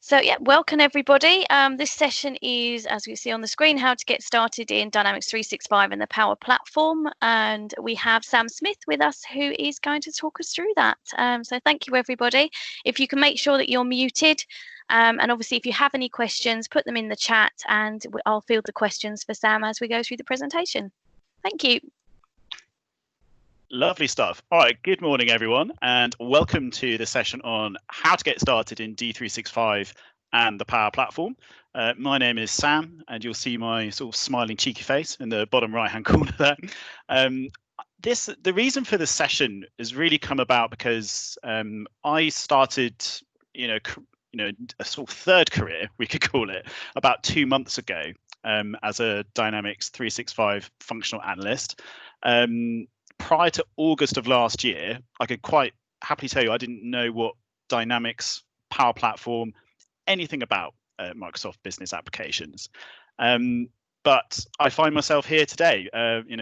So yeah, welcome everybody. This session is, as we see on the screen, how to get started in Dynamics 365 and the Power Platform. And we have Sam Smith with us, who is going to talk us through that. So thank you, everybody. If you can make sure that you're muted, and obviously if you have any questions, put them in the chat and I'll field the questions for Sam as we go through the presentation. Thank you. Lovely stuff. All right, good morning, everyone, and welcome to the session on how to get started in D365 and the Power Platform. My name is Sam, and you'll see my sort of smiling cheeky face in the bottom right-hand corner there. The reason for this session has really come about because I started, a sort of third career, we could call it, about 2 months ago as a Dynamics 365 functional analyst. Prior to August of last year, I could quite happily tell you I didn't know what Dynamics, Power Platform, anything about Microsoft Business Applications. But I find myself here today,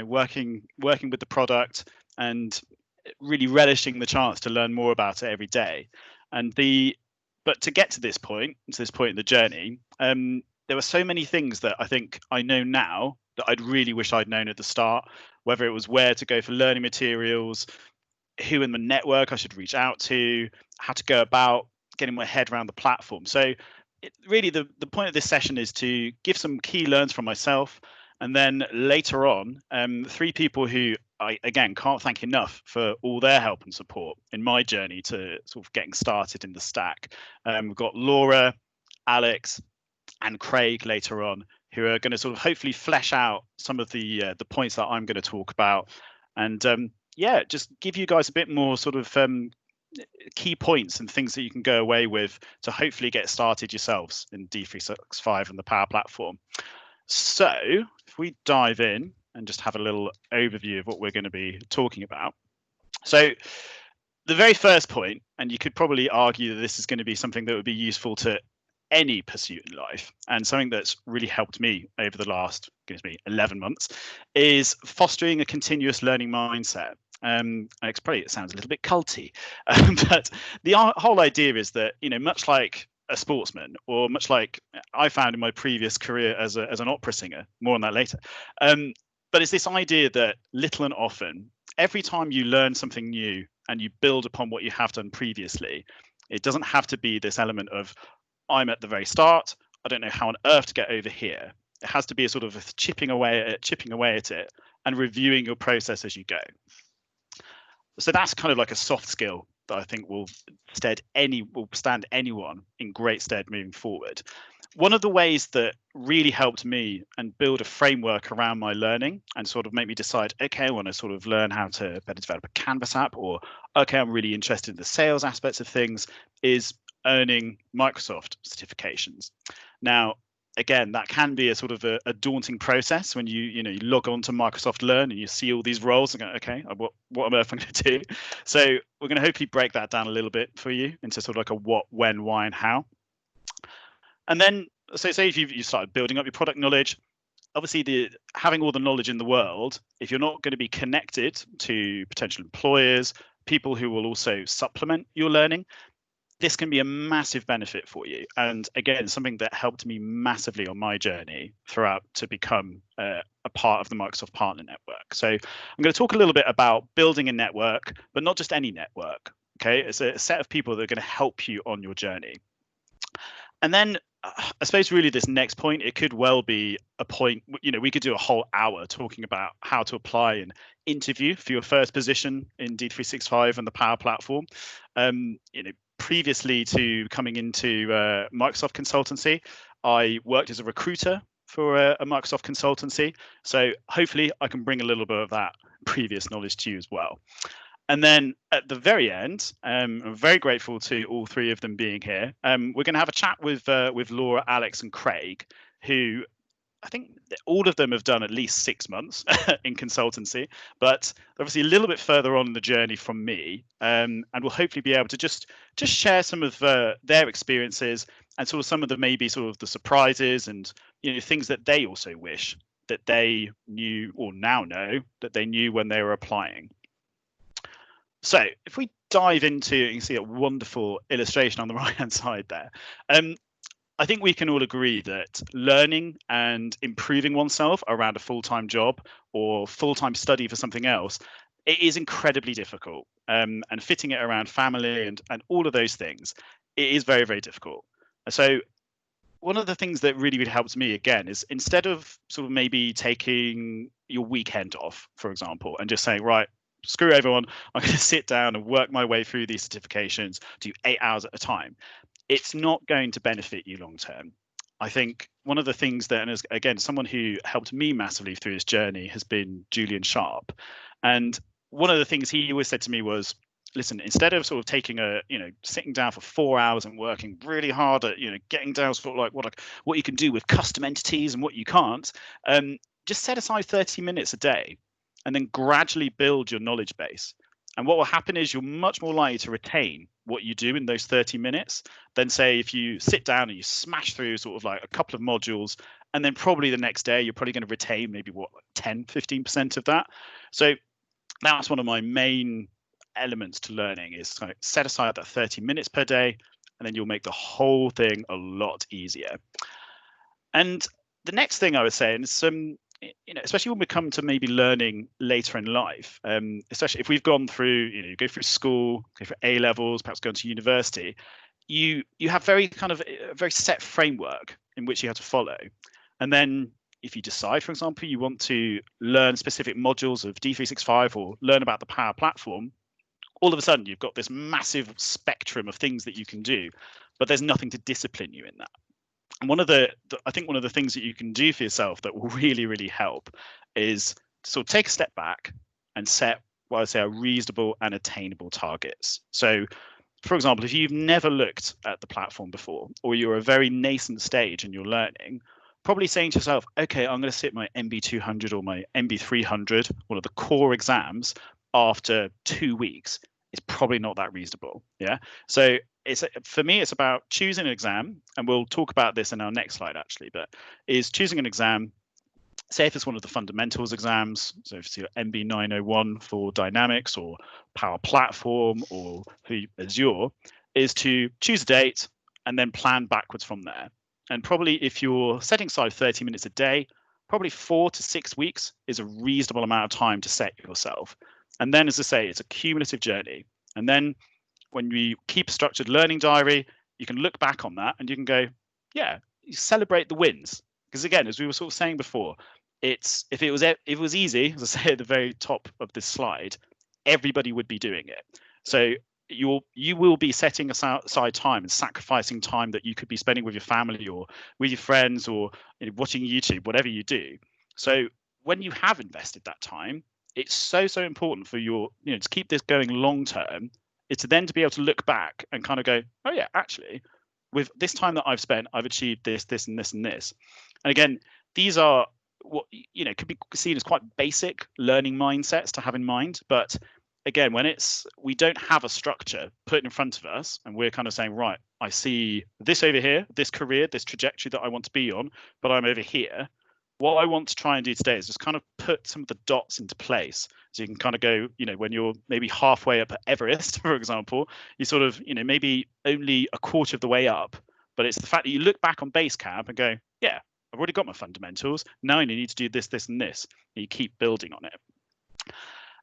working with the product and really relishing the chance to learn more about it every day. But to get to this point in the journey, there were so many things that I think I know now that I'd really wish I'd known at the start, whether it was where to go for learning materials, who in the network I should reach out to, how to go about getting my head around the platform. So really the point of this session is to give some key learns from myself, and then later on, 3 people who I, again, can't thank enough for all their help and support in my journey to sort of getting started in the stack. We've got Laura, Alex, and Craig later on, who are going to sort of hopefully flesh out some of the points that I'm going to talk about, and just give you guys a bit more sort of key points and things that you can go away with to hopefully get started yourselves in D365 and the Power Platform. So if we dive in and just have a little overview of what we're going to be talking about. So the very first point, and you could probably argue that this is going to be something that would be useful to any pursuit in life, and something that's really helped me over the last 11 months, is fostering a continuous learning mindset. It sounds a little bit culty, but the whole idea is that, much like a sportsman, or much like I found in my previous career as an opera singer, more on that later, but it's this idea that little and often, every time you learn something new and you build upon what you have done previously, it doesn't have to be this element of, I'm at the very start, I don't know how on earth to get over here. It has to be a sort of chipping away at it and reviewing your process as you go. So that's kind of like a soft skill that I think will stand anyone in great stead moving forward. One of the ways that really helped me and build a framework around my learning and sort of make me decide, okay, I want to sort of learn how to better develop a Canvas app, or okay, I'm really interested in the sales aspects of things, is earning Microsoft certifications. Now, again, that can be a sort of a daunting process when you log on to Microsoft Learn and you see all these roles and go, okay, what on earth am I going to do? So we're going to hopefully break that down a little bit for you into sort of like a what, when, why, and how. And then, so say if you started building up your product knowledge, obviously having all the knowledge in the world, if you're not going to be connected to potential employers, people who will also supplement your learning, this can be a massive benefit for you. And again, something that helped me massively on my journey throughout to become a part of the Microsoft Partner Network. So I'm going to talk a little bit about building a network, but not just any network. Okay, it's a set of people that are going to help you on your journey. And then I suppose really this next point, it could well be a point, we could do a whole hour talking about how to apply and interview for your first position in D365 and the Power Platform. Previously to coming into Microsoft Consultancy, I worked as a recruiter for a Microsoft Consultancy. So hopefully I can bring a little bit of that previous knowledge to you as well. And then at the very end, I'm very grateful to all 3 of them being here. We're going to have a chat with Laura, Alex, and Craig, who I think all of them have done at least 6 months in consultancy, but obviously a little bit further on in the journey from me, and we'll hopefully be able to just share some of their experiences and sort of some of the maybe sort of the surprises and things that they also wish that they knew or now know that they knew when they were applying. So if we dive into, you can see a wonderful illustration on the right hand side there. I think we can all agree that learning and improving oneself around a full-time job or full-time study for something else, it is incredibly difficult. And fitting it around family and all of those things, it is very, very difficult. So one of the things that really, really helps me again is instead of sort of maybe taking your weekend off, for example, and just saying, right, screw everyone, I'm going to sit down and work my way through these certifications, do 8 hours at a time. It's not going to benefit you long term. I think one of the things that, and as, again, someone who helped me massively through this journey has been Julian Sharp. And one of the things he always said to me was, listen, instead of sort of taking sitting down for 4 hours and working really hard at, getting down sort of like what you can do with custom entities and what you can't, just set aside 30 minutes a day and then gradually build your knowledge base. And what will happen is you're much more likely to retain what you do in those 30 minutes than, say, if you sit down and you smash through sort of like a couple of modules, and then probably the next day you're probably going to retain maybe 10, 15% of that. So that's one of my main elements to learning is kind of set aside that 30 minutes per day, and then you'll make the whole thing a lot easier. And the next thing I was saying is especially when we come to maybe learning later in life, especially if we've gone through, you go through school, go through A levels, perhaps going to university, you have very kind of a very set framework in which you have to follow. And then if you decide, for example, you want to learn specific modules of D365 or learn about the Power Platform, all of a sudden you've got this massive spectrum of things that you can do, but there's nothing to discipline you in that. And I think one of the things that you can do for yourself that will really, really help is to sort of take a step back and set what I say are reasonable and attainable targets. So, for example, if you've never looked at the platform before, or you're a very nascent stage in your learning, probably saying to yourself, okay, I'm going to sit my MB200 or my MB300, one of the core exams, after 2 weeks, is probably not that reasonable. Yeah. So for me, it's about choosing an exam, and we'll talk about this in our next slide actually, but is choosing an exam. Say if it's one of the fundamentals exams, so if it's your MB901 for Dynamics or Power Platform or Azure, is to choose a date and then plan backwards from there. And probably if you're setting aside 30 minutes a day, probably 4 to 6 weeks is a reasonable amount of time to set yourself. And then, as I say, it's a cumulative journey. And then when we keep a structured learning diary, you can look back on that and you can go, yeah, you celebrate the wins. Because again, as we were sort of saying before, if it was easy, as I say at the very top of this slide, everybody would be doing it. So you will be setting aside time and sacrificing time that you could be spending with your family or with your friends or watching YouTube, whatever you do. So when you have invested that time, it's so important for your, to keep this going long term, is to then to be able to look back and kind of go, oh yeah, actually, with this time that I've spent, I've achieved this, this, and this, and this. And again, these are what could be seen as quite basic learning mindsets to have in mind. But again, when we don't have a structure put in front of us, and we're kind of saying, right, I see this over here, this career, this trajectory that I want to be on, but I'm over here. What I want to try and do today is just kind of put some of the dots into place. So you can kind of go, when you're maybe halfway up at Everest, for example, you sort of, maybe only a quarter of the way up. But it's the fact that you look back on base camp and go, yeah, I've already got my fundamentals. Now I need to do this, this, and this. And you keep building on it.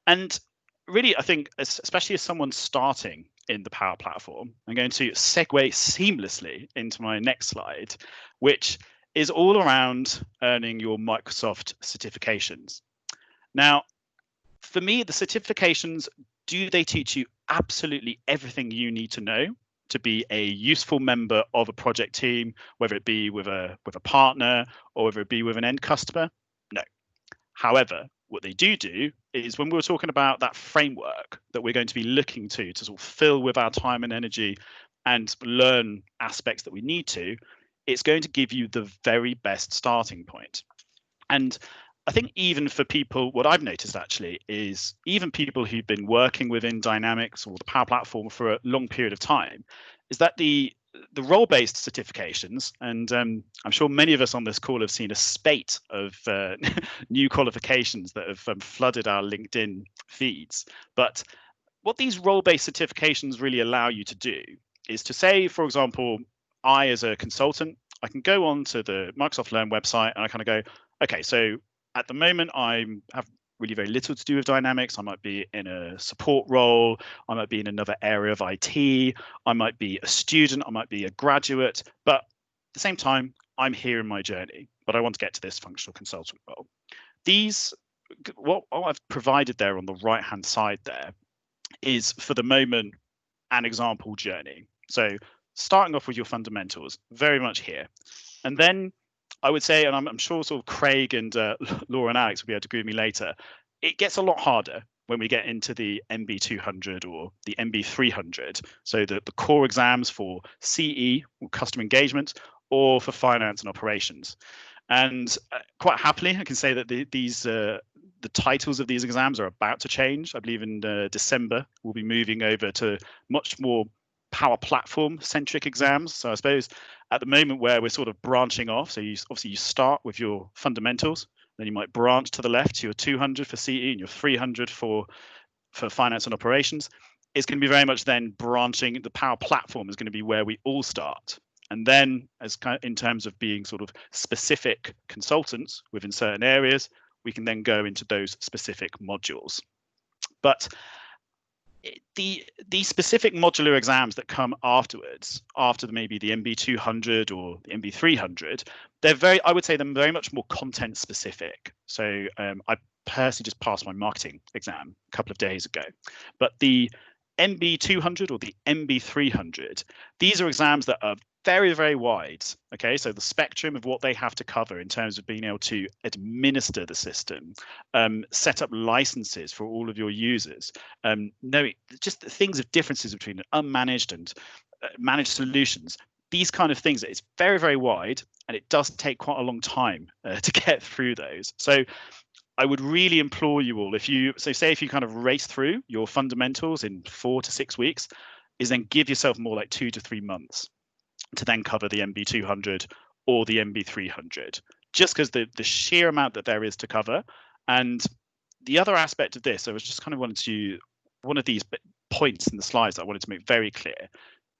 And really, I think, especially as someone starting in the Power Platform, I'm going to segue seamlessly into my next slide, which is all around earning your Microsoft certifications. Now, for me, the certifications, do they teach you absolutely everything you need to know to be a useful member of a project team, whether it be with a partner or whether it be with an end customer? No. However, what they do is when we were talking about that framework that we're going to be looking to sort of fill with our time and energy and learn aspects that we need to, it's going to give you the very best starting point. And I think even for people, what I've noticed actually is even people who've been working within Dynamics or the Power Platform for a long period of time, is that the role-based certifications, and I'm sure many of us on this call have seen a spate of new qualifications that have flooded our LinkedIn feeds. But what these role-based certifications really allow you to do is to say, for example, I, as a consultant, I can go on to the Microsoft Learn website and I kind of go, okay, so at the moment I have really very little to do with Dynamics. I might be in a support role. I might be in another area of IT. I might be a student. I might be a graduate. But at the same time, I'm here in my journey, but I want to get to this functional consultant role. What I've provided there on the right-hand side there is, for the moment, an example journey. So starting off with your fundamentals, very much here. And then I would say, and I'm sure sort of Craig and Laura and Alex will be able to agree with me later, it gets a lot harder when we get into the MB200 or the MB300. So the core exams for CE, or customer engagement, or for finance and operations. And quite happily, I can say that the titles of these exams are about to change. I believe in December, we'll be moving over to much more Power Platform centric exams. So I suppose at the moment where we're sort of branching off, so obviously you start with your fundamentals, then you might branch to the left to your 200 for CE and your 300 for finance and operations. It's going to be very much then branching. The Power Platform is going to be where we all start. And then as kind of in terms of being sort of specific consultants within certain areas, we can then go into those specific modules. But the specific modular exams that come afterwards, after maybe the MB200 or the MB300, I would say they're very much more content specific. So I personally just passed my marketing exam a couple of days ago, but the MB200 or the MB300, these are exams that are very, very wide. Okay, so the spectrum of what they have to cover in terms of being able to administer the system, set up licenses for all of your users, knowing just the things of differences between unmanaged and managed solutions. These kind of things, it's very, very wide, and it does take quite a long time to get through those. So I would really implore you all, if you kind of race through your fundamentals in 4 to 6 weeks, is then give yourself more like 2 to 3 months to then cover the MB200 or the MB300, just because the sheer amount that there is to cover. And the other aspect of this, I was just kind of one of these points in the slides that I wanted to make very clear,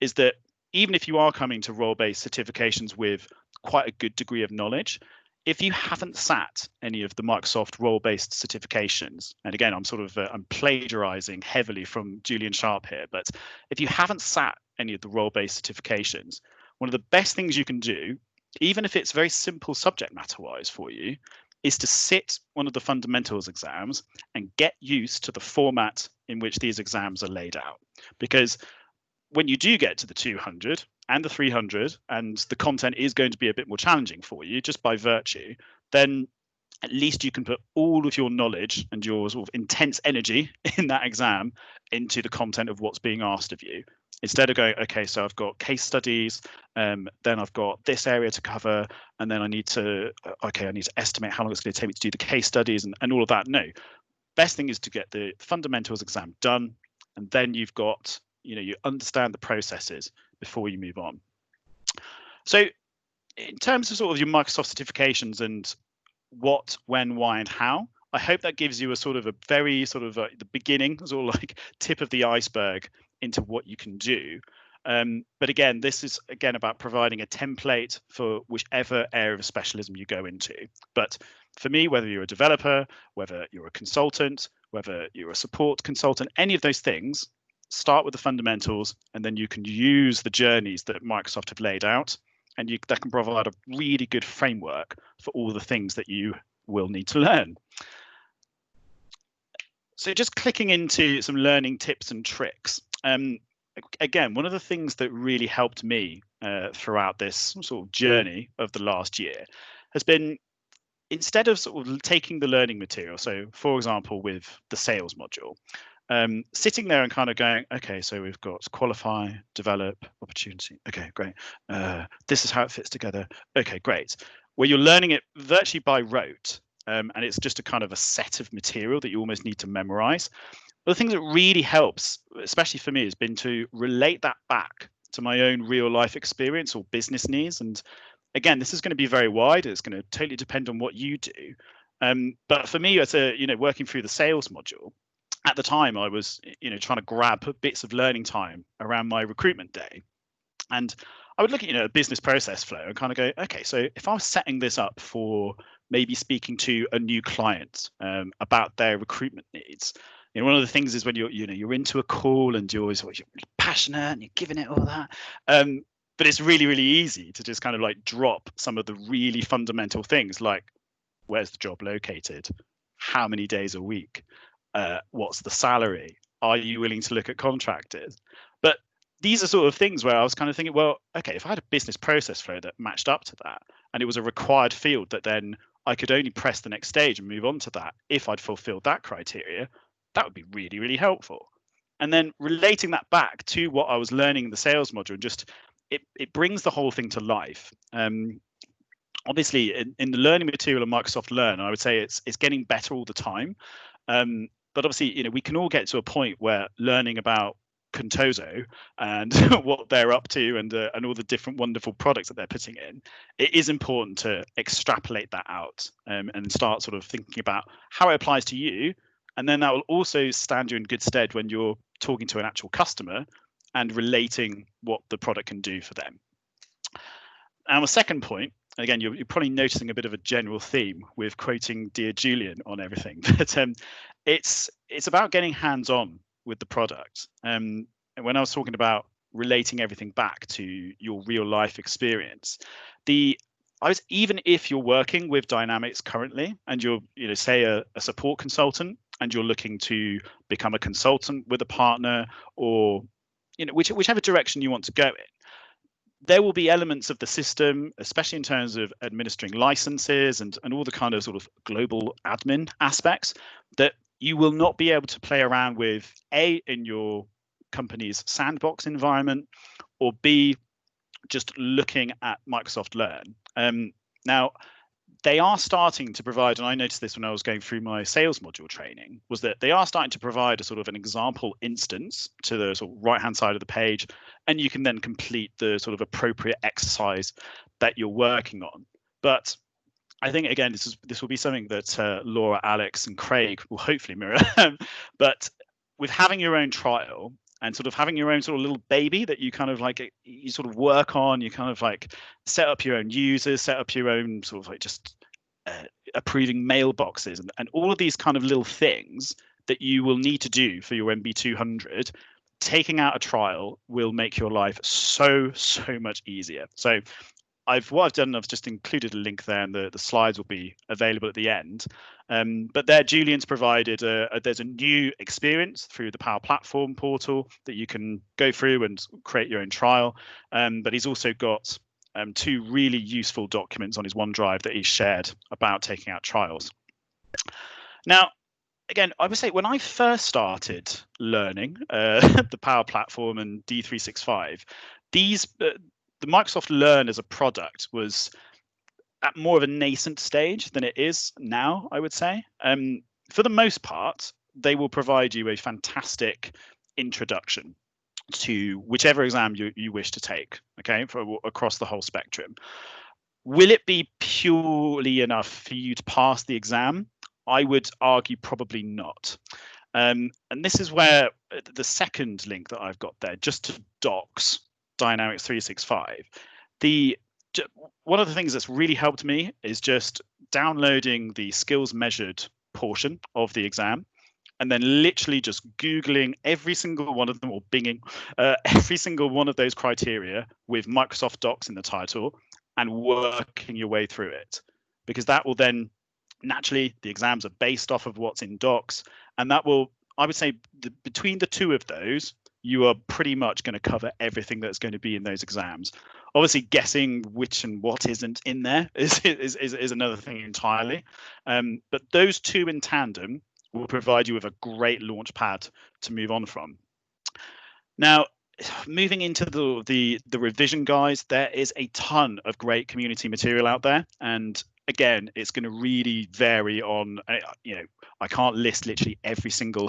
is that even if you are coming to role-based certifications with quite a good degree of knowledge, if you haven't sat any of the Microsoft role-based certifications, and again, I'm plagiarizing heavily from Julian Sharp here, but if you haven't sat any of the role-based certifications, one of the best things you can do, even if it's very simple subject matter-wise for you, is to sit one of the fundamentals exams and get used to the format in which these exams are laid out. Because when you do get to the 200 and the 300 and the content is going to be a bit more challenging for you just by virtue, then at least you can put all of your knowledge and your sort of intense energy in that exam into the content of what's being asked of you. Instead of going, okay, so I've got case studies, then I've got this area to cover, and then I need to estimate how long it's going to take me to do the case studies and all of that. No, best thing is to get the fundamentals exam done, and then you've got, you understand the processes before you move on. So in terms of sort of your Microsoft certifications and what, when, why, and how, I hope that gives you a sort of a very sort of the beginning, sort of like tip of the iceberg into what you can do. But again, this is again about providing a template for whichever area of specialism you go into. But for me, whether you're a developer, whether you're a consultant, whether you're a support consultant, any of those things, start with the fundamentals, and then you can use the journeys that Microsoft have laid out, and that can provide a really good framework for all the things that you will need to learn. So just clicking into some learning tips and tricks. Again, one of the things that really helped me throughout this sort of journey of the last year has been, instead of sort of taking the learning material, so for example, with the sales module, sitting there and kind of going, okay, so we've got qualify, develop, opportunity. Okay, great. This is how it fits together. Okay, great. Where you're learning it virtually by rote, and it's just a kind of a set of material that you almost need to memorize. But the thing that really helps, especially for me, has been to relate that back to my own real life experience or business needs. And again, this is going to be very wide. It's going to totally depend on what you do. But for me, as working through the sales module, at the time I was, trying to grab bits of learning time around my recruitment day. And I would look at a business process flow and kind of go, okay, so if I was setting this up for maybe speaking to a new client about their recruitment needs. One of the things is when you're into a call and you're passionate and you're giving it all that. But it's really, really easy to just kind of like drop some of the really fundamental things like, where's the job located? How many days a week? What's the salary? Are you willing to look at contractors? But these are sort of things where I was kind of thinking, well, okay, if I had a business process flow that matched up to that, and it was a required field that then I could only press the next stage and move on to that if I'd fulfilled that criteria, that would be really, really helpful. And then relating that back to what I was learning in the sales module, just it brings the whole thing to life. Obviously, in the learning material of Microsoft Learn, I would say it's getting better all the time. But obviously, we can all get to a point where learning about Contoso and what they're up to and all the different wonderful products that they're putting in, it is important to extrapolate that out and start sort of thinking about how it applies to you. And then that will also stand you in good stead when you're talking to an actual customer and relating what the product can do for them. And the second point, again, you're probably noticing a bit of a general theme with quoting Dear Julian on everything, but it's about getting hands-on with the product. And when I was talking about relating everything back to your real life experience, even if you're working with Dynamics currently and you're, say a support consultant and you're looking to become a consultant with a partner or, whichever direction you want to go in, there will be elements of the system, especially in terms of administering licenses and all the kind of sort of global admin aspects, that you will not be able to play around with, A, in your company's sandbox environment, or B, just looking at Microsoft Learn. Now, they are starting to provide, and I noticed this when I was going through my sales module training, was that they are starting to provide a sort of an example instance to the sort of right-hand side of the page, and you can then complete the sort of appropriate exercise that you're working on. But I think, again, this will be something that Laura, Alex, and Craig will hopefully mirror. But with having your own trial and sort of having your own sort of little baby that you kind of like, you sort of work on, you kind of like set up your own users, set up your own sort of like just approving mailboxes and all of these kind of little things that you will need to do for your MB200, taking out a trial will make your life so much easier. So what I've done, I've just included a link there, and the slides will be available at the end. But there, Julian's provided there's a new experience through the Power Platform portal that you can go through and create your own trial. But he's also got 2 really useful documents on his OneDrive that he's shared about taking out trials. Now, again, I would say when I first started learning the Power Platform and D365, the Microsoft Learn as a product was at more of a nascent stage than it is now, I would say. For the most part, they will provide you a fantastic introduction to whichever exam you wish to take, okay, across the whole spectrum. Will it be purely enough for you to pass the exam? I would argue probably not. And this is where the second link that I've got there, just to docs, Dynamics 365. One of the things that's really helped me is just downloading the skills measured portion of the exam and then literally just Googling every single one of them or binging every single one of those criteria with Microsoft Docs in the title and working your way through it, because that will then naturally, the exams are based off of what's in Docs, and that will, I would say, between the 2 of those, you are pretty much going to cover everything that's going to be in those exams. Obviously, guessing which and what isn't in there is another thing entirely. But those 2 in tandem will provide you with a great launch pad to move on from. Now, moving into the revision guides, there is a ton of great community material out there, and again, it's going to really vary on, I can't list literally every single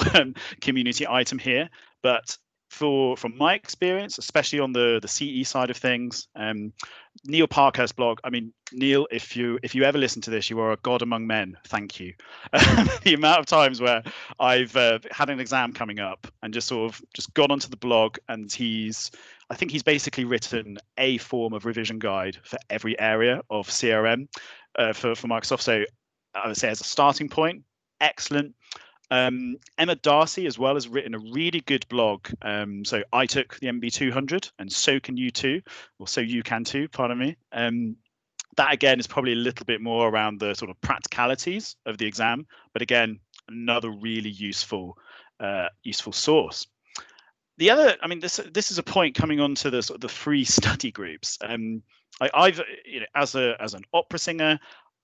community item here, but from my experience, especially on the CE side of things, Neil Parkhurst's blog. I mean, Neil, if you ever listen to this, you are a god among men. Thank you. The amount of times where I've had an exam coming up and just sort of just gone onto the blog, and I think he's basically written a form of revision guide for every area of CRM for Microsoft. So I would say as a starting point, excellent. Emma Darcy as well has written a really good blog. So I took the MB200, and so can you too, or so you can too, pardon me. That again is probably a little bit more around the sort of practicalities of the exam, but again, another really useful source. The other, I mean, this is a point coming on to the sort of the free study groups. I've, as an opera singer,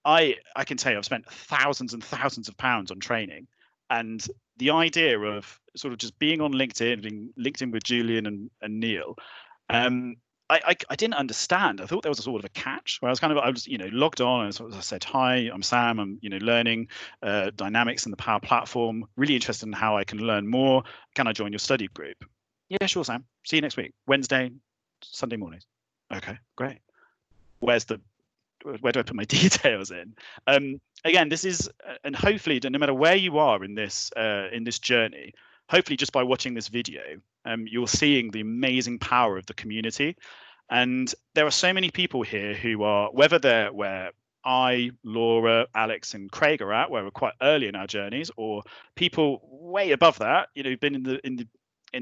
I can tell you I've spent thousands and thousands of pounds on training. And the idea of sort of just being on LinkedIn, being linked in with Julian and Neil, I didn't understand. I thought there was a sort of a catch where I was logged on, and sort of I said, hi, I'm Sam. I'm learning dynamics in the Power Platform. Really interested in how I can learn more. Can I join your study group? Yeah, sure, Sam. See you next week. Wednesday, Sunday mornings. Okay, great. Where do I put my details in? Again, this is, and hopefully, no matter where you are in this journey, hopefully just by watching this video, you're seeing the amazing power of the community. And there are so many people here who are, whether they're where I, Laura, Alex, and Craig are at, where we're quite early in our journeys, or people way above that, who've been in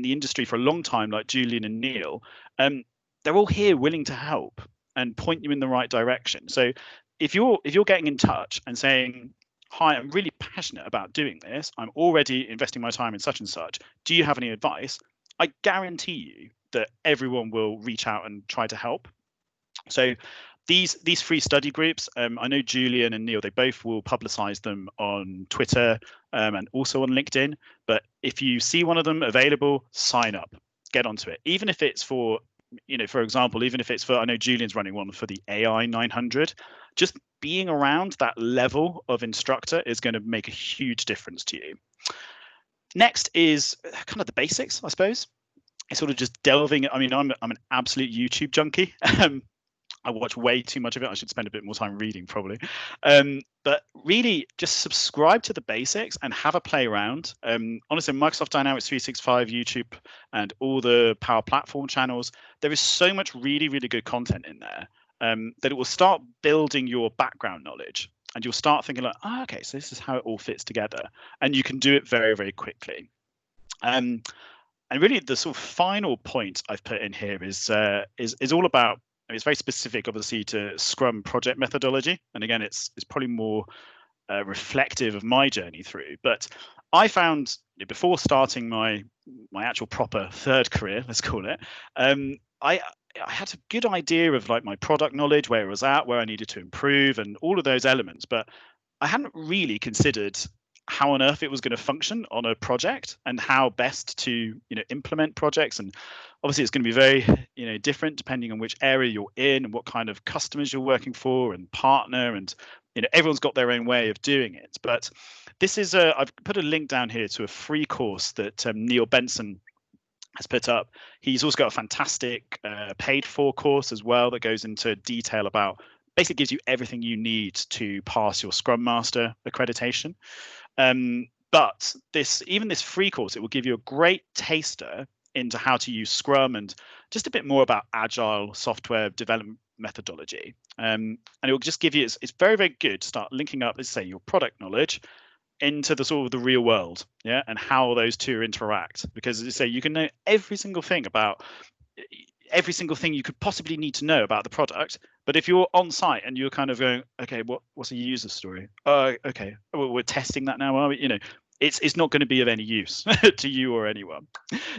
the industry for a long time, like Julian and Neil. They're all here willing to help and point you in the right direction. So if you're getting in touch and saying, hi, I'm really passionate about doing this, I'm already investing my time in such and such, do you have any advice? I guarantee you that everyone will reach out and try to help. So these free study groups, I know Julian and Neil, they both will publicize them on Twitter and also on LinkedIn. But if you see one of them available, sign up, get onto it. Even if it's for, for example, even if it's for, I know Julian's running one for the AI 900, just being around that level of instructor is going to make a huge difference to you. Next is kind of the basics, I suppose. It's sort of just delving. I mean, I'm an absolute YouTube junkie. I watch way too much of it. I should spend a bit more time reading probably. But really just subscribe to the basics and have a play around. Honestly, Microsoft Dynamics 365 YouTube and all the Power Platform channels, there is so much really, really good content in there that it will start building your background knowledge. And you'll start thinking like, oh, okay, so this is how it all fits together. And you can do it very, very quickly. And really the sort of final point I've put in here is all about, it's very specific, obviously, to Scrum project methodology. And again, it's probably more reflective of my journey through. But I found before starting my actual proper third career, let's call it, I had a good idea of like my product knowledge, where it was at, where I needed to improve, and all of those elements. But I hadn't really considered how on earth it was going to function on a project and how best to implement projects. And obviously it's going to be very different depending on which area you're in and what kind of customers you're working for and partner, and everyone's got their own way of doing it. But this is I've put a link down here to a free course that Neil Benson has put up. He's also got a fantastic paid for course as well that goes into detail about, basically gives you everything you need to pass your Scrum Master accreditation. But this free course, it will give you a great taster into how to use Scrum and just a bit more about agile software development methodology. And it will just give you, it's very, very good to start linking up, let's say, your product knowledge into the sort of the real world, yeah, and how those two interact. Because as you say, you can know every single thing you could possibly need to know about the product, but if you're on site and you're kind of going, okay, what's a user story? Okay, we're testing that now, are we? It's not going to be of any use to you or anyone.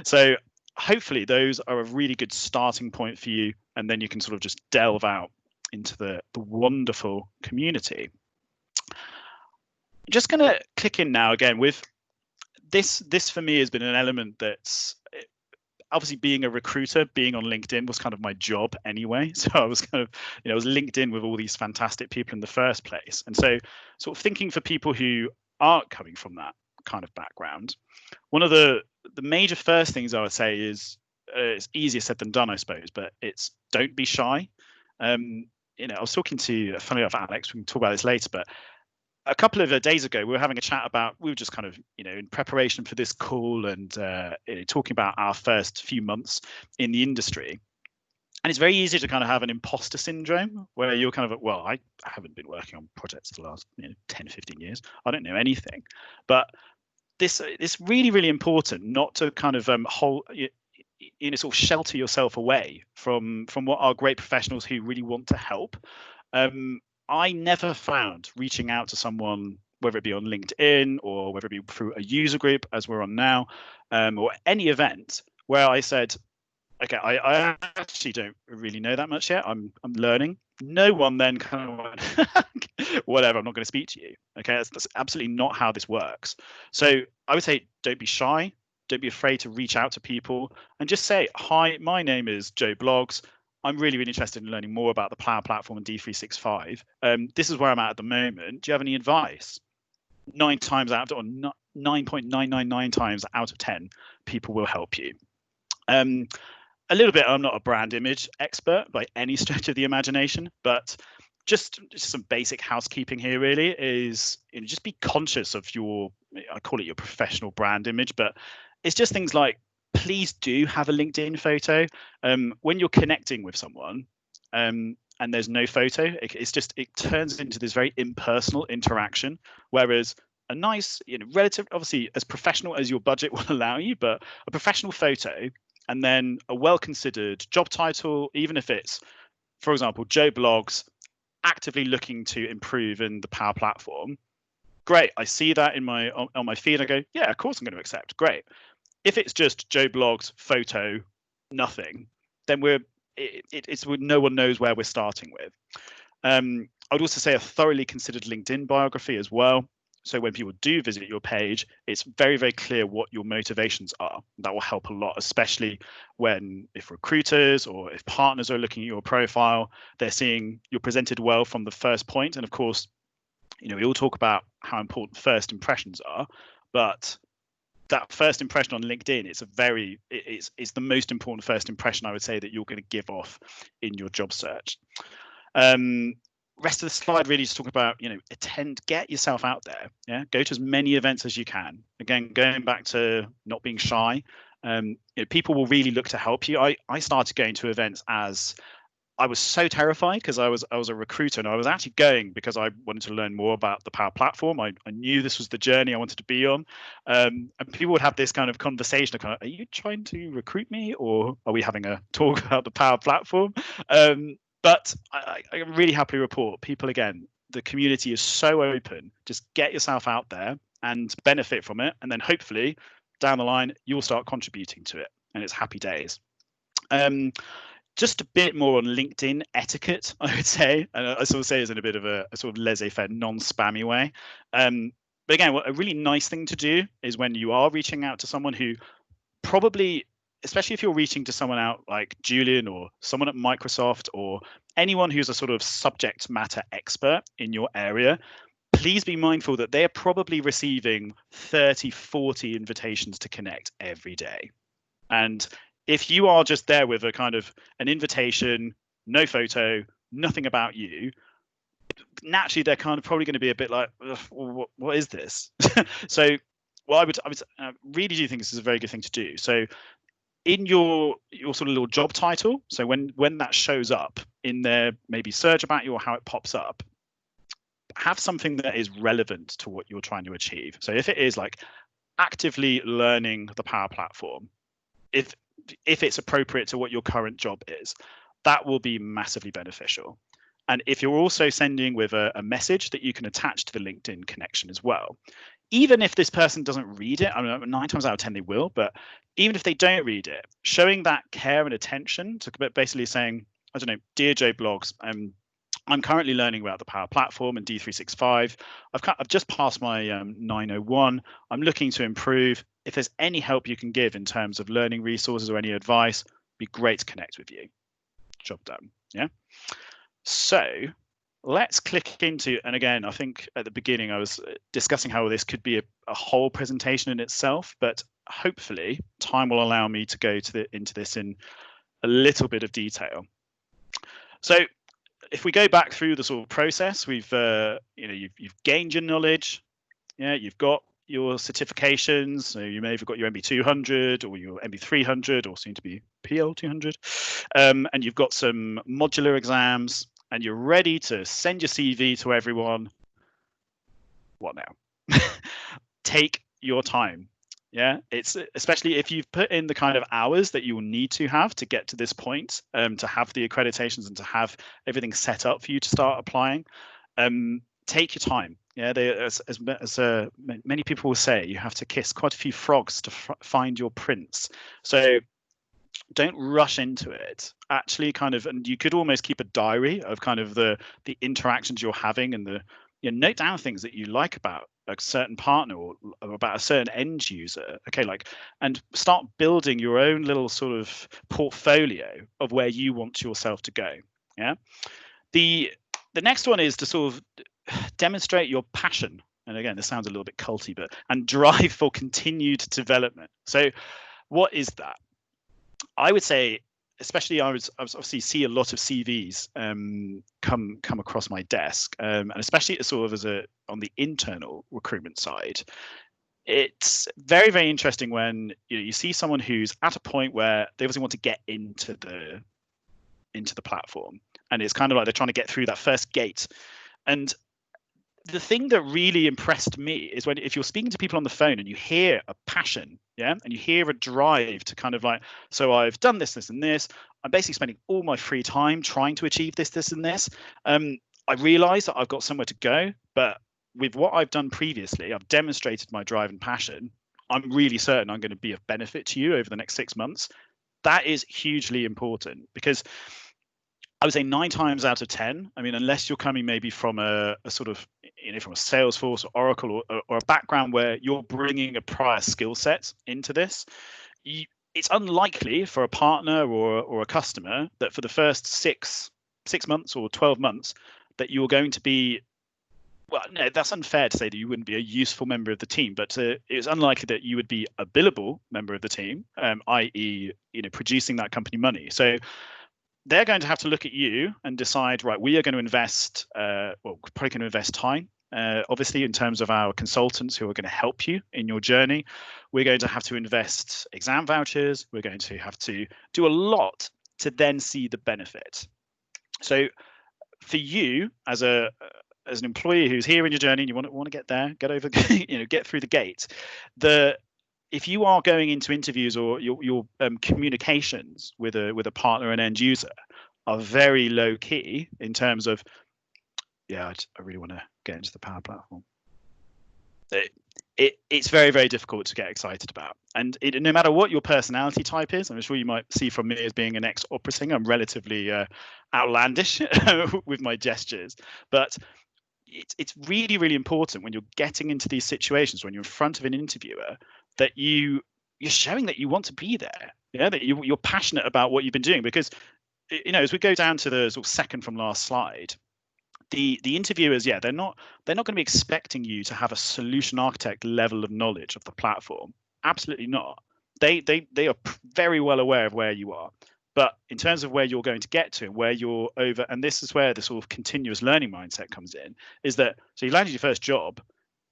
So hopefully those are a really good starting point for you, and then you can sort of just delve out into the wonderful community. Just going to click in now again with this for me has been an element that's obviously, being a recruiter, being on LinkedIn was kind of my job anyway. So I was kind of, I was linked in with all these fantastic people in the first place. And so sort of thinking for people who aren't coming from that kind of background, one of the major first things I would say is, it's easier said than done, I suppose, but it's don't be shy. I was talking to, funny enough, Alex, we can talk about this later, but a couple of days ago, we were having a chat about, we were just kind of, in preparation for this call and talking about our first few months in the industry. And it's very easy to kind of have an imposter syndrome where you're kind of, well, I haven't been working on projects for the last 10, 15 years. I don't know anything. But it's really, really important not to kind of sort of shelter yourself away from what are great professionals who really want to help. I never found reaching out to someone, whether it be on LinkedIn or whether it be through a user group as we're on now, or any event where I said, okay, I actually don't really know that much yet. I'm learning. No one then kind of went, whatever, I'm not going to speak to you. Okay, that's absolutely not how this works. So I would say, don't be shy. Don't be afraid to reach out to people and just say, hi, my name is Joe Blogs. I'm really, really interested in learning more about the Power Platform and D365. This is where I'm at the moment. Do you have any advice? 9 times out of, or 9.999 times out of 10, people will help you. A little bit, I'm not a brand image expert by any stretch of the imagination, but just some basic housekeeping here really is, just be conscious of your, I call it your professional brand image, but it's just things like, please do have a LinkedIn photo. When you're connecting with someone and there's no photo, it turns into this very impersonal interaction, whereas a nice, relative, obviously as professional as your budget will allow you, but a professional photo and then a well-considered job title, even if it's, for example, Joe Blogs, actively looking to improve in the Power Platform. Great, I see that on my feed. I go, yeah, of course I'm going to accept. Great. If it's just Joe Blogs photo, nothing, then it's no one knows where we're starting with. I would also say a thoroughly considered LinkedIn biography as well. So when people do visit your page, it's very, very clear what your motivations are. That will help a lot, especially if recruiters or if partners are looking at your profile, they're seeing you're presented well from the first point. And of course, we all talk about how important first impressions are, but that first impression on LinkedIn, it's the most important first impression I would say that you're going to give off in your job search. Rest of the slide really is talking about, get yourself out there. Yeah, go to as many events as you can. Again, going back to not being shy, people will really look to help you. I started going to events as I was so terrified because I was a recruiter and I was actually going because I wanted to learn more about the Power Platform. I knew this was the journey I wanted to be on, and people would have this kind of conversation of are you trying to recruit me or are we having a talk about the Power Platform? But I really happily report people, again, the community is so open. Just get yourself out there and benefit from it. And then hopefully down the line, you'll start contributing to it and it's happy days. Just a bit more on LinkedIn etiquette, I would say. And I sort of say is in a bit of a sort of laissez-faire, non-spammy way. But again, a really nice thing to do is when you are reaching out to someone who probably, especially if you're reaching to someone out like Julian or someone at Microsoft or anyone who's a sort of subject matter expert in your area, please be mindful that they're probably receiving 30, 40 invitations to connect every day. And if you are just there with a kind of an invitation, no photo, nothing about you, naturally they're kind of probably going to be a bit like, what is this? So I would really do think this is a very good thing to do. So in your sort of little job title, so when that shows up in there, maybe search about you or how it pops up, have something that is relevant to what you're trying to achieve. So if it is like actively learning the Power Platform, if it's appropriate to what your current job is, that will be massively beneficial. And if you're also sending with a message that you can attach to the LinkedIn connection as well, even if this person doesn't read it, I mean, 9 times out of 10 they will, but even if they don't read it, showing that care and attention to basically saying, I don't know, dear Joe Blogs, I'm currently learning about the Power Platform and D365. I've just passed my 901. I'm looking to improve. If there's any help you can give in terms of learning resources or any advice, it'd be great to connect with you. Job done. Yeah. So let's click into, and again, I think at the beginning I was discussing how this could be a whole presentation in itself, but hopefully time will allow me to go into this in a little bit of detail. So if we go back through the sort of process, we've you've gained your knowledge, yeah, you've got your certifications, so you may have got your MB200 or your MB300 or soon to be PL200, and you've got some modular exams, and you're ready to send your CV to everyone. What now? Take your time. Yeah, it's especially if you've put in the kind of hours that you will need to have to get to this point, to have the accreditations and to have everything set up for you to start applying. Take your time. Yeah, as many people will say, you have to kiss quite a few frogs to find your prince. So don't rush into it. Actually, kind of, and you could almost keep a diary of kind of the interactions you're having, and note down things that you like about a certain partner or about a certain end user. Okay, and start building your own little sort of portfolio of where you want yourself to go. Yeah. The next one is to sort of demonstrate your passion. And again, this sounds a little bit culty, and drive for continued development. So what is that? I would say, especially I obviously see a lot of CVs come across my desk, and especially sort of on the internal recruitment side. It's very, very interesting when you see someone who's at a point where they obviously want to get into the platform, and it's kind of like they're trying to get through that first gate. And the thing that really impressed me is if you're speaking to people on the phone and you hear a passion, yeah, and you hear a drive to kind of so I've done this, this, and this. I'm basically spending all my free time trying to achieve this, this, and this. I realize that I've got somewhere to go, but with what I've done previously, I've demonstrated my drive and passion. I'm really certain I'm going to be of benefit to you over the next 6 months. That is hugely important, because I would say 9 times out of 10, I mean, unless you're coming maybe from a sort of, from a Salesforce or Oracle or a background where you're bringing a prior skill set into this, it's unlikely for a partner or a customer that for the first six months or 12 months that you're going to be, well, no, that's unfair to say that you wouldn't be a useful member of the team, but it's unlikely that you would be a billable member of the team, i.e., producing that company money. So they're going to have to look at you and decide, right, we are going to invest, probably going to invest time, obviously, in terms of our consultants who are going to help you in your journey. We're going to have to invest exam vouchers. We're going to have to do a lot to then see the benefit. So for you as an employee who's here in your journey and you want to get there, get over, get through the gate, if you are going into interviews or your communications with a partner and end user are very low key in terms of, I really want to get into the Power Platform, it's very, very difficult to get excited about. And no matter what your personality type is, I'm sure you might see from me as being an ex-opera singer, I'm relatively outlandish with my gestures, but it's really, really important when you're getting into these situations, when you're in front of an interviewer, that you're showing that you want to be there, that you're passionate about what you've been doing. Because as we go down to the sort of second from last slide, the interviewers, they're not going to be expecting you to have a solution architect level of knowledge of the platform. Absolutely not. They are very well aware of where you are. But in terms of where you're going to get to, where you're over, and this is where the sort of continuous learning mindset comes in, is that, so you landed your first job,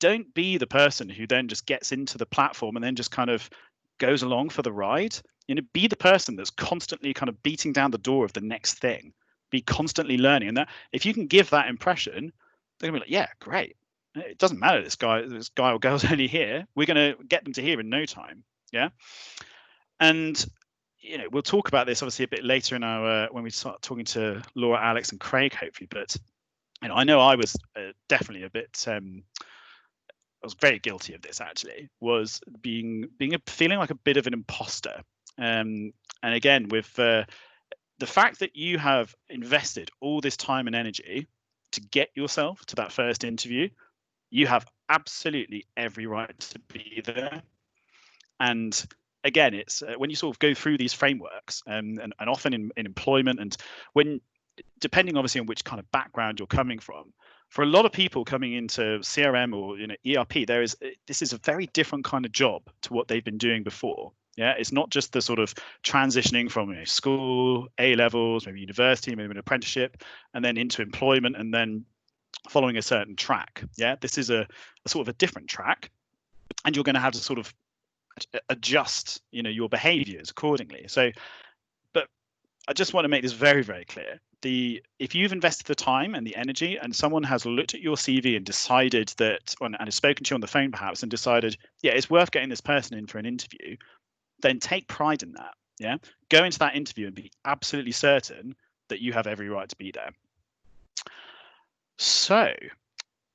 don't be the person who then just gets into the platform and then just kind of goes along for the ride. Be the person that's constantly kind of beating down the door of the next thing. Be constantly learning. And that if you can give that impression, they're gonna be like, yeah, great. It doesn't matter, this guy or girl's only here. We're gonna get them to here in no time. Yeah. And we'll talk about this obviously a bit later in our when we start talking to Laura, Alex, and Craig, hopefully. But I know I was definitely a bit. I was very guilty of this, actually. Was feeling like a bit of an imposter. And again, with the fact that you have invested all this time and energy to get yourself to that first interview, you have absolutely every right to be there. And again, it's when you sort of go through these frameworks, and often in employment, and when, depending obviously on which kind of background you're coming from, for a lot of people coming into CRM or ERP, this is a very different kind of job to what they've been doing before. Yeah, it's not just the sort of transitioning from school, A levels, maybe university, maybe an apprenticeship, and then into employment, and then following a certain track. Yeah, this is a sort of a different track, and you're going to have to sort of adjust, your behaviors accordingly. So, but I just want to make this very, very clear. If you've invested the time and the energy, and someone has looked at your CV and decided that, and has spoken to you on the phone perhaps, and decided, yeah, it's worth getting this person in for an interview, then take pride in that. Yeah, go into that interview and be absolutely certain that you have every right to be there. So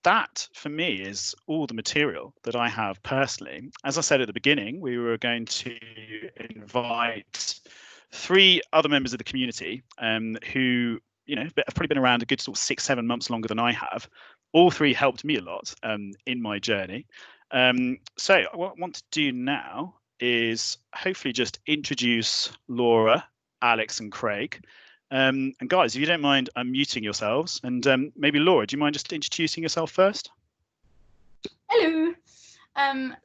that for me is all the material that I have personally. As I said at the beginning, we were going to invite 3 other members of the community who, have probably been around a good sort of 6-7 months longer than I have. All 3 helped me a lot in my journey. So what I want to do now is hopefully just introduce Laura, Alex, and Craig. And guys, if you don't mind unmuting yourselves, and maybe Laura, do you mind just introducing yourself first? Hello.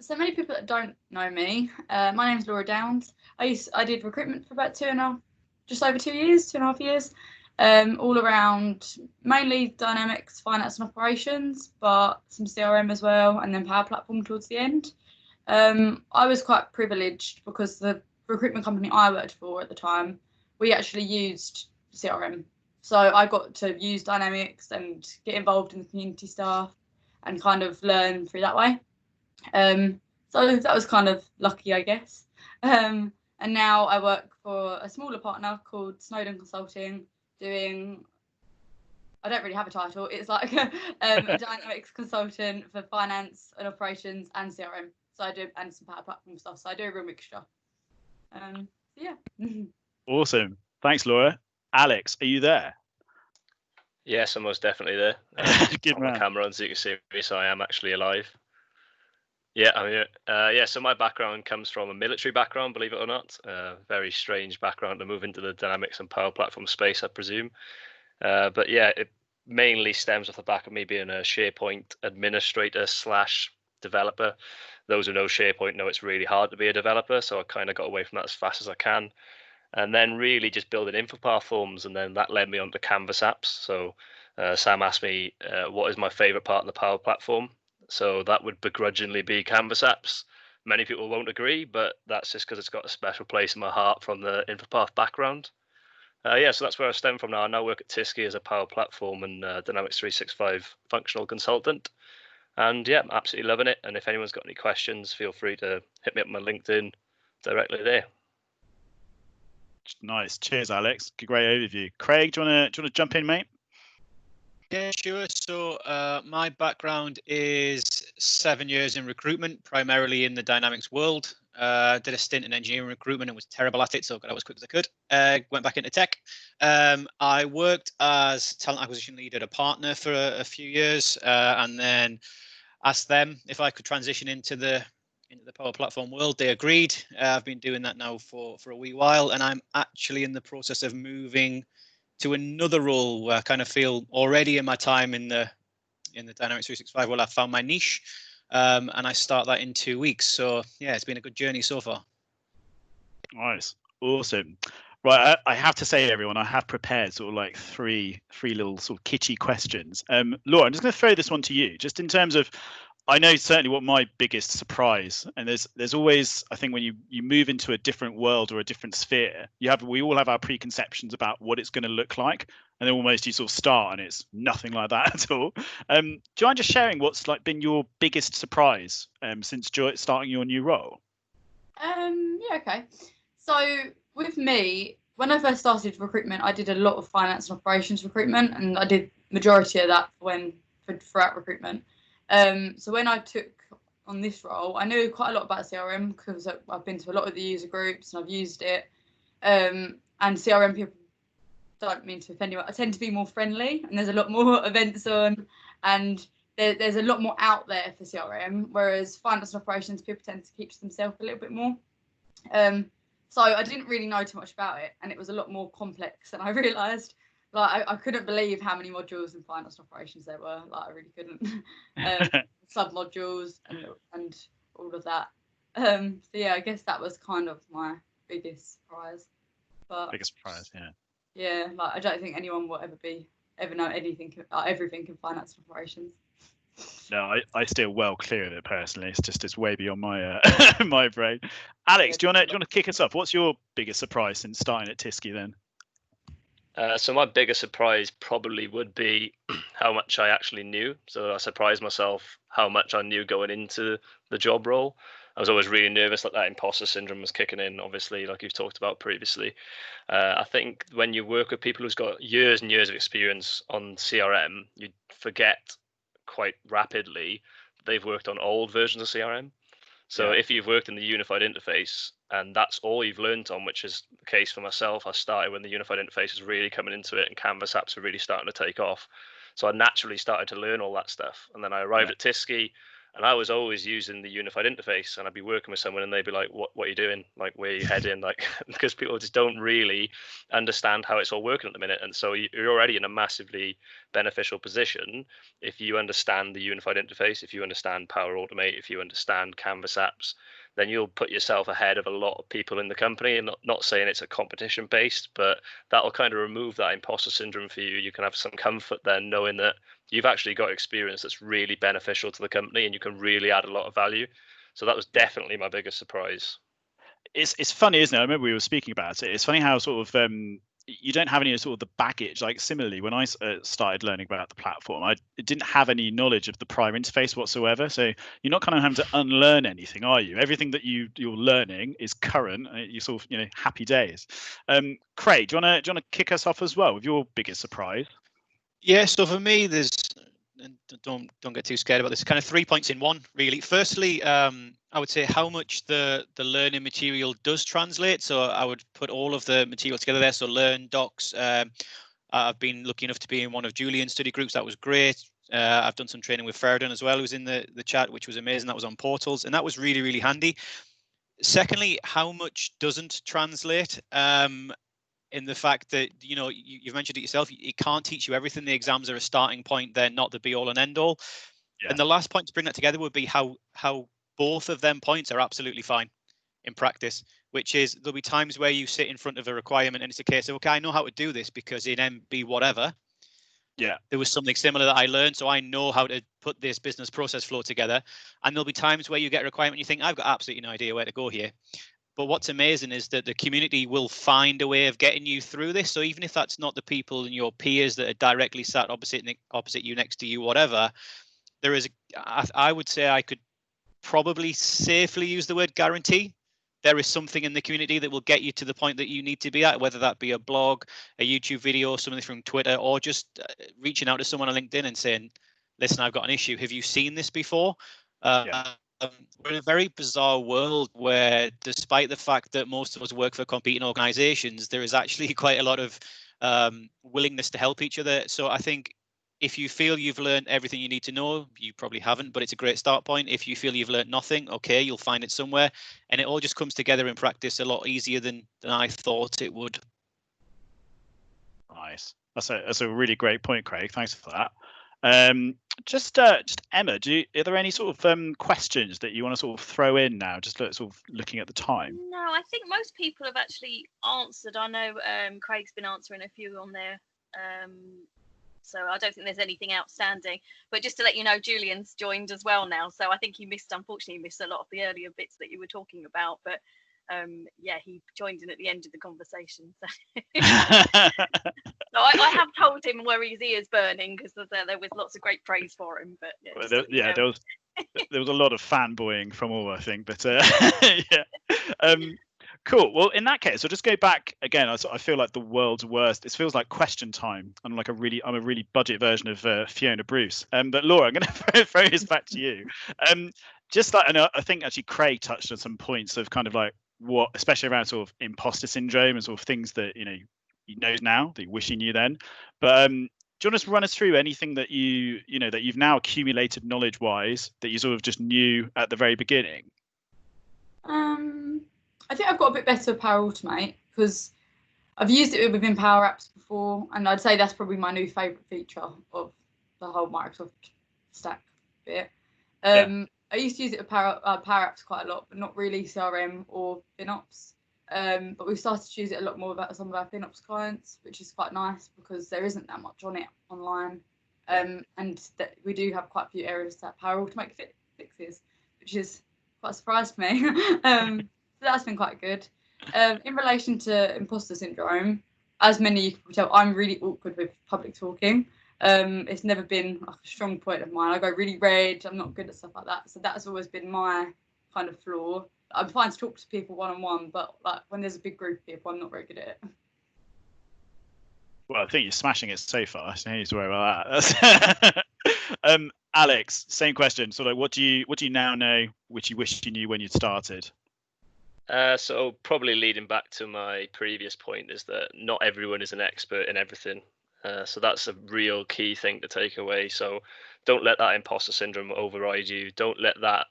So many people that don't know me, my name's Laura Downs. I did recruitment for about just over 2 years, 2.5 years, all around mainly Dynamics, finance and operations, but some CRM as well, and then Power Platform towards the end. I was quite privileged because the recruitment company I worked for at the time, we actually used CRM. So I got to use Dynamics and get involved in the community stuff and kind of learn through that way. So that was kind of lucky, I guess. And now I work for a smaller partner called Snowden Consulting, doing, I don't really have a title, it's like a Dynamics consultant for finance and operations and CRM. So I do, and some Power Platform stuff. So I do a real mixture. Yeah. Awesome. Thanks, Laura. Alex, are you there? Yes, I'm most definitely there. Good man. My camera on so you can see me, so I am actually alive. Yeah, I'm here. Yeah, so my background comes from a military background, believe it or not. Very strange background to move into the Dynamics and Power Platform space, I presume. But yeah, it mainly stems off the back of me being a SharePoint administrator / developer. Those who know SharePoint know it's really hard to be a developer, so I kind of got away from that as fast as I can. And then really just building info platforms, and then that led me onto Canvas apps. So Sam asked me what is my favorite part of the Power Platform. So that would begrudgingly be Canvas apps. Many people won't agree, but that's just because it's got a special place in my heart from the InfoPath background. Yeah, so that's where I stem from now. I now work at Tisky as a Power Platform and Dynamics 365 functional consultant. And yeah, I'm absolutely loving it. And if anyone's got any questions, feel free to hit me up on my LinkedIn directly there. Nice. Cheers, Alex. Great overview. Craig, do you want to jump in, mate? Yeah, sure. So my background is 7 years in recruitment, primarily in the Dynamics world. Did a stint in engineering recruitment and was terrible at it, so got out as quick as I could. Went back into tech. I worked as talent acquisition lead at a partner for a few years, and then asked them if I could transition into the Power Platform world. They agreed. I've been doing that now for a wee while, and I'm actually in the process of moving to another role where I kind of feel already in my time in the Dynamics 365 world, I've found my niche, and I start that in 2 weeks. So yeah, it's been a good journey so far. Nice, awesome. Right, I have to say, everyone, I have prepared sort of like three little sort of kitschy questions. Laura, I'm just going to throw this one to you, just in terms of, I know certainly what my biggest surprise, and there's always, I think when you move into a different world or a different sphere, we all have our preconceptions about what it's going to look like, and then almost you sort of start and it's nothing like that at all. Do you mind just sharing what's like been your biggest surprise since starting your new role? Yeah, okay. So with me, when I first started recruitment, I did a lot of finance and operations recruitment, and I did majority of that throughout recruitment. So when I took on this role, I knew quite a lot about CRM because I've been to a lot of the user groups and I've used it. And CRM people, don't mean to offend you, I tend to be more friendly, and there's a lot more events on, and there's a lot more out there for CRM, whereas finance and operations people tend to keep to themselves a little bit more. So I didn't really know too much about it, and it was a lot more complex than I realised. Like I couldn't believe how many modules in finance and operations there were. Like I really couldn't. Sub modules and all of that. So yeah, I guess that was kind of my biggest surprise. But Biggest surprise, yeah. yeah, like I don't think anyone will ever know anything, everything in finance and operations. No, I steer well clear of it personally. It's way beyond my my brain. Alex, Yeah, do you want to kick us off? What's your biggest surprise since starting at Tyskie then? So my biggest surprise probably would be how much I actually knew. So I surprised myself how much I knew going into the job role. I was always really nervous that imposter syndrome was kicking in, obviously, like you've talked about previously. I think when you work with people who's got years and years of experience on CRM, you forget quite rapidly that they've worked on old versions of CRM. So if you've worked in the unified interface and that's all you've learned on, which is the case for myself, I started when the unified interface was really coming into it and Canvas apps were really starting to take off. So I naturally started to learn all that stuff. And then I arrived at Tyskie and I was always using the unified interface, and I'd be working with someone and they'd be like, what are you doing? Like, where are you heading? Like, because people just don't really understand how it's all working at the minute. And so you're already in a massively beneficial position if you understand the unified interface, if you understand Power Automate, if you understand Canvas apps, then you'll put yourself ahead of a lot of people in the company. And not saying it's a competition based, but that'll kind of remove that imposter syndrome for you. You can have some comfort then knowing that you've actually got experience that's really beneficial to the company and you can really add a lot of value. So that was definitely my biggest surprise. It's funny, isn't it? I remember we were speaking about it. It's funny how sort of you don't have any sort of the baggage. Like similarly, when I started learning about the platform, I didn't have any knowledge of the prior interface whatsoever. So you're not kind of having to unlearn anything, are you? Everything that you're learning is current. You sort of happy days. Craig, do you want to kick us off as well with your biggest surprise? Yeah, so for me, there's, and don't get too scared about this, kind of 3 points in one, really. Firstly, I would say how much the learning material does translate. So I would put all of the material together there. So Learn, Docs. I've been lucky enough to be in one of Julian's study groups. That was great. I've done some training with Ferdinand as well, who's in the chat, which was amazing. That was on Portals, and that was really, really handy. Secondly, how much doesn't translate? In the fact that you've mentioned it yourself, it can't teach you everything. The exams are a starting point, they're not the be all and end all. Yeah. And the last point to bring that together would be how both of them points are absolutely fine in practice, which is there'll be times where you sit in front of a requirement and it's a case of, okay, I know how to do this because in MB whatever, there was something similar that I learned, so I know how to put this business process flow together. And there'll be times where you get a requirement and you think, I've got absolutely no idea where to go here. But what's amazing is that the community will find a way of getting you through this. So even if that's not the people and your peers that are directly sat opposite you, next to you, whatever, there is, I would say I could probably safely use the word guarantee. There is something in the community that will get you to the point that you need to be at, whether that be a blog, a YouTube video, something from Twitter, or just reaching out to someone on LinkedIn and saying, listen, I've got an issue. Have you seen this before? We're in a very bizarre world where, despite the fact that most of us work for competing organizations, there is actually quite a lot of willingness to help each other. So I think if you feel you've learned everything you need to know, you probably haven't, but it's a great start point. If you feel you've learned nothing, okay, you'll find it somewhere. And it all just comes together in practice a lot easier than I thought it would. Nice. That's a really great point, Craig. Thanks for that. Just Emma, are there any sort of questions that you want to sort of throw in now, just sort of looking at the time? No, I think most people have actually answered. I know Craig's been answering a few on there, so I don't think there's anything outstanding. But just to let you know, Julian's joined as well now, so I think unfortunately he missed a lot of the earlier bits that you were talking about, but yeah, he joined in at the end of the conversation. So. So I have told him where his ear's burning because there was lots of great praise for him. But yeah, there was a lot of fanboying from all, I think. But yeah, cool. Well, in that case, I'll just go back again. I feel like the world's worst. It feels like question time. I'm a really budget version of Fiona Bruce. But Laura, I'm going to throw this back to you. Just like, and I think actually Craig touched on some points of kind of like what, especially around sort of imposter syndrome and sort of things that you know now that you wish you knew then. But do you want to run us through anything that that you've now accumulated knowledge wise that you sort of just knew at the very beginning? I think I've got a bit better with Power Automate because I've used it within Power Apps before, and I'd say that's probably my new favourite feature of the whole Microsoft stack bit. I used to use it with Power Apps quite a lot, but not really CRM or FinOps. But we've started to use it a lot more with some of our FinOps clients, which is quite nice because there isn't that much on it online. And that we do have quite a few areas that Power Automate fixes, which is quite surprised me. So that's been quite good. In relation to imposter syndrome, as many you can tell, I'm really awkward with public talking. It's never been a strong point of mine. I go really red. I'm not good at stuff like that. So that's always been my kind of flaw. I'm fine to talk to people one-on-one, but like when there's a big group of people, I'm not very good at it. Well, I think you're smashing it so far. So you need to worry about that. Alex, same question. So, like, what do you now know, which you wish you knew when you started? So probably leading back to my previous point is that not everyone is an expert in everything. So that's a real key thing to take away. So don't let that imposter syndrome override you. Don't let that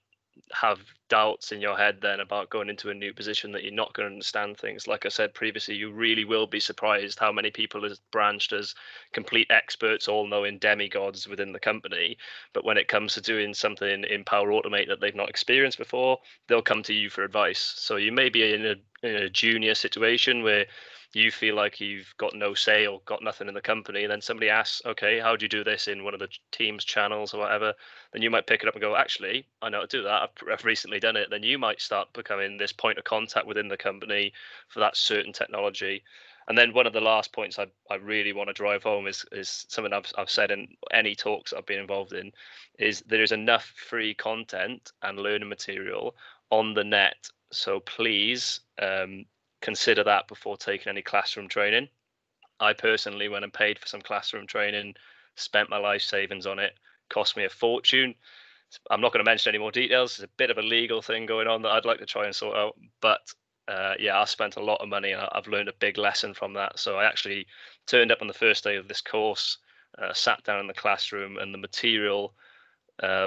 have doubts in your head then about going into a new position that you're not going to understand things. Like I said previously, you really will be surprised how many people is branched as complete experts, all knowing demigods within the company. But when it comes to doing something in Power Automate that they've not experienced before, they'll come to you for advice. So you may be in a junior situation where you feel like you've got no say or got nothing in the company, and then somebody asks, okay, how do you do this in one of the team's channels or whatever? Then you might pick it up and go, actually, I know how to do that. I've recently done it. Then you might start becoming this point of contact within the company for that certain technology. And then one of the last points I really want to drive home is something I've said in any talks I've been involved in, is there is enough free content and learning material on the net. So please consider that before taking any classroom training. I personally, when I paid for some classroom training, spent my life savings on it, cost me a fortune. I'm not going to mention any more details. There's a bit of a legal thing going on that I'd like to try and sort out. But yeah, I spent a lot of money and I've learned a big lesson from that. So I actually turned up on the first day of this course, sat down in the classroom, and the material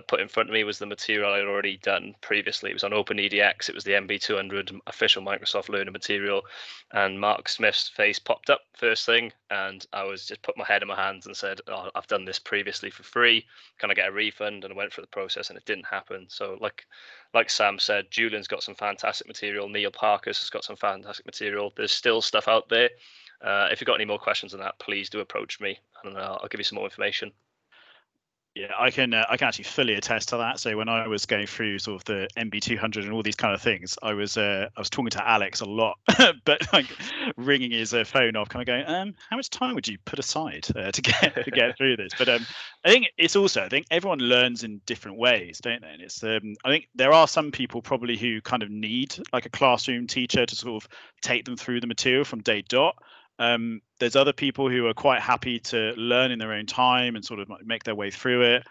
put in front of me was the material I'd already done previously. It was on OpenEDX. It was the MB200 official Microsoft learning material, and Mark Smith's face popped up first thing, and I was just put my head in my hands and said, oh, I've done this previously for free. Can I get a refund? And I went through the process, and it didn't happen. So like Sam said, Julian's got some fantastic material. Neil Parker's has got some fantastic material. There's still stuff out there. If you've got any more questions on that, please do approach me, and I'll give you some more information. Yeah, I can actually fully attest to that. So when I was going through sort of the MB200 and all these kind of things, I was talking to Alex a lot, but like ringing his phone off, kind of going, how much time would you put aside to get through this? But I think it's also, I think everyone learns in different ways, don't they? And it's I think there are some people probably who kind of need like a classroom teacher to sort of take them through the material from day dot. There's other people who are quite happy to learn in their own time and sort of make their way through it.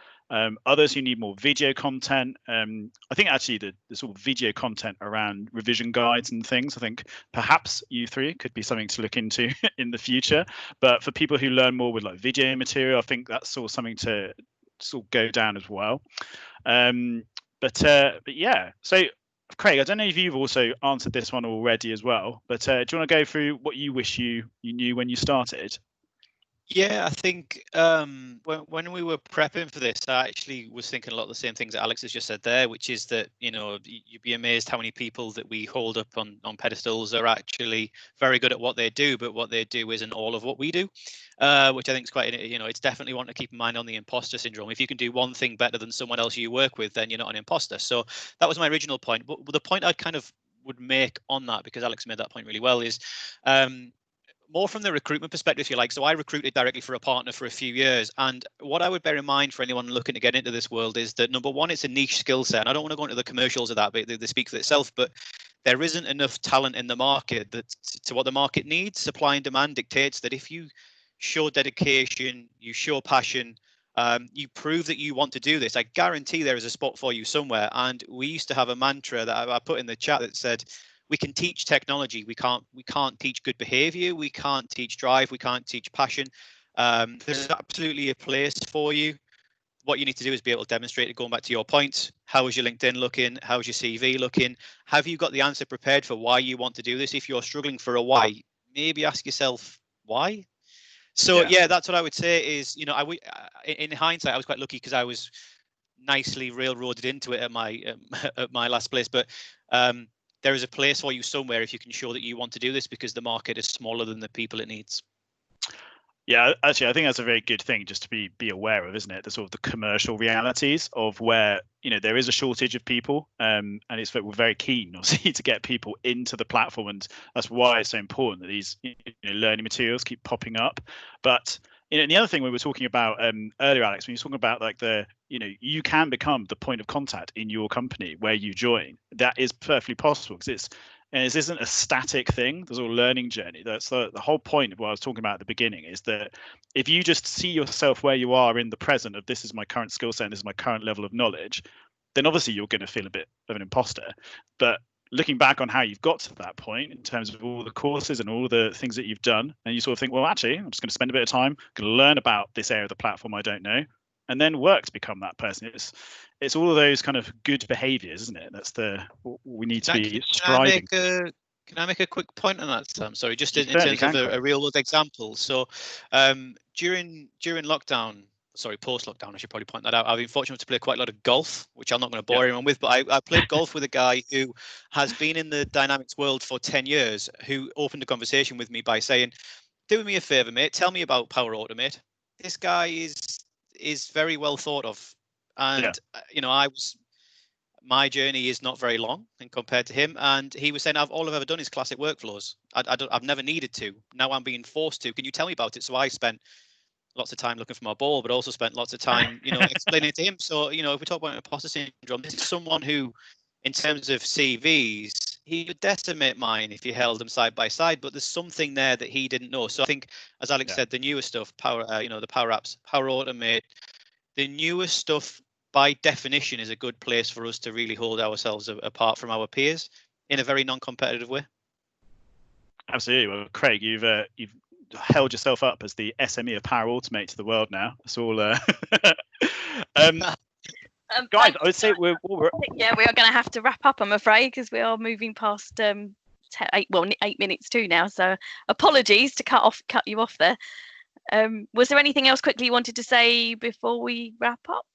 Others who need more video content. I think actually the sort of video content around revision guides and things, I think perhaps you three could be something to look into in the future. But for people who learn more with like video material, I think that's sort of something to sort of go down as well. But yeah, so Craig, I don't know if you've also answered this one already as well, but do you want to go through what you wish you knew when you started? Yeah, I think when we were prepping for this, I actually was thinking a lot of the same things that Alex has just said there, which is that, you know, you'd be amazed how many people that we hold up on pedestals are actually very good at what they do, but what they do isn't all of what we do, which I think is quite, you know, it's definitely one to keep in mind on the imposter syndrome. If you can do one thing better than someone else you work with, then you're not an imposter. So that was my original point. But the point I kind of would make on that, because Alex made that point really well, is more from the recruitment perspective, if you like. So I recruited directly for a partner for a few years. And what I would bear in mind for anyone looking to get into this world is that, number one, it's a niche skill set. And I don't want to go into the commercials of that, but they speak for itself. But there isn't enough talent in the market that to what the market needs. Supply and demand dictates that if you show dedication, you show passion, you prove that you want to do this, I guarantee there is a spot for you somewhere. And we used to have a mantra that I put in the chat that said, we can teach technology. We can't teach good behavior. We can't teach drive. We can't teach passion. There's absolutely a place for you. What you need to do is be able to demonstrate it. Going back to your point, how is your LinkedIn looking? How's your CV looking? Have you got the answer prepared for why you want to do this? If you're struggling for a why, maybe ask yourself why. So yeah, that's what I would say is, you know, in hindsight, I was quite lucky because I was nicely railroaded into it at my at my last place, but there is a place for you somewhere if you can show that you want to do this, because the market is smaller than the people it needs. Yeah, actually, I think that's a very good thing just to be aware of, isn't it? The sort of the commercial realities of where, you know, there is a shortage of people, and we're very keen, obviously, to get people into the platform, and that's why it's so important that these, you know, learning materials keep popping up. But, you know, and the other thing we were talking about earlier, Alex, when you were talking about like you know, you can become the point of contact in your company where you join. That is perfectly possible, because this isn't a static thing. There's a learning journey. That's the whole point of what I was talking about at the beginning, is that if you just see yourself where you are in the present of this is my current skill set and this is my current level of knowledge, then obviously you're going to feel a bit of an imposter. But looking back on how you've got to that point in terms of all the courses and all the things that you've done, and you sort of think, well, actually, I'm just going to spend a bit of time, going to learn about this area of the platform I don't know, and then work to become that person. It's all of those kind of good behaviors, isn't it? That's we need to be striving. Can I make a quick point on that, Sam? Sorry, just in terms of a real world example. So during lockdown, sorry, post lockdown, I should probably point that out. I've been fortunate to play quite a lot of golf, which I'm not going to bore anyone with, but I played golf with a guy who has been in the Dynamics world for 10 years, who opened a conversation with me by saying, do me a favor, mate, tell me about Power Automate. This guy is very well thought of. And, you know, my journey is not very long in compared to him. And he was saying, all I've ever done is classic workflows. I've never needed to. Now I'm being forced to. Can you tell me about it? So I spent lots of time looking for my ball, but also spent lots of time, you know, explaining it to him. So, you know, if we talk about imposter syndrome, this is someone who, in terms of CVs, he would decimate mine if you held them side by side, but there's something there that he didn't know. So I think, as Alex said, the newer stuff, you know, the Power Apps, Power Automate, the newer stuff, by definition, is a good place for us to really hold ourselves apart from our peers in a very non-competitive way. Absolutely. Well, Craig, you've held yourself up as the SME of Power Automate to the world now. It's all. Guys, I would say we are going to have to wrap up, I'm afraid, because we are moving past 8 minutes too now. So apologies to cut you off there. Was there anything else quickly you wanted to say before we wrap up?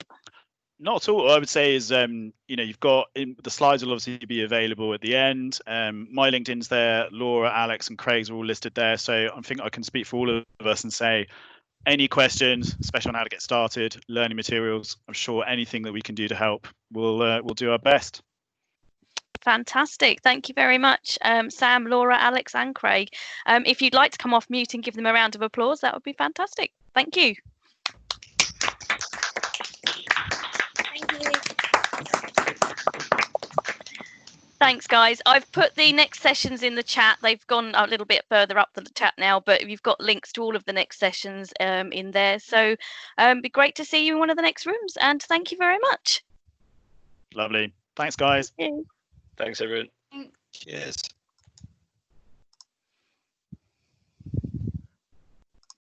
Not at all. All I would say is, you know, you've got the slides will obviously be available at the end. My LinkedIn's there. Laura, Alex, and Craig's are all listed there. So I think I can speak for all of us and say, any questions, especially on how to get started, learning materials, I'm sure anything that we can do to help, we'll do our best. Fantastic. Thank you very much, Sam, Laura, Alex, and Craig. If you'd like to come off mute and give them a round of applause, that would be fantastic. Thank you. Thanks, guys. I've put the next sessions in the chat. They've gone a little bit further up the chat now, but you've got links to all of the next sessions in there. So it'd be great to see you in one of the next rooms. And thank you very much. Lovely. Thanks, guys. Thanks, everyone. Cheers.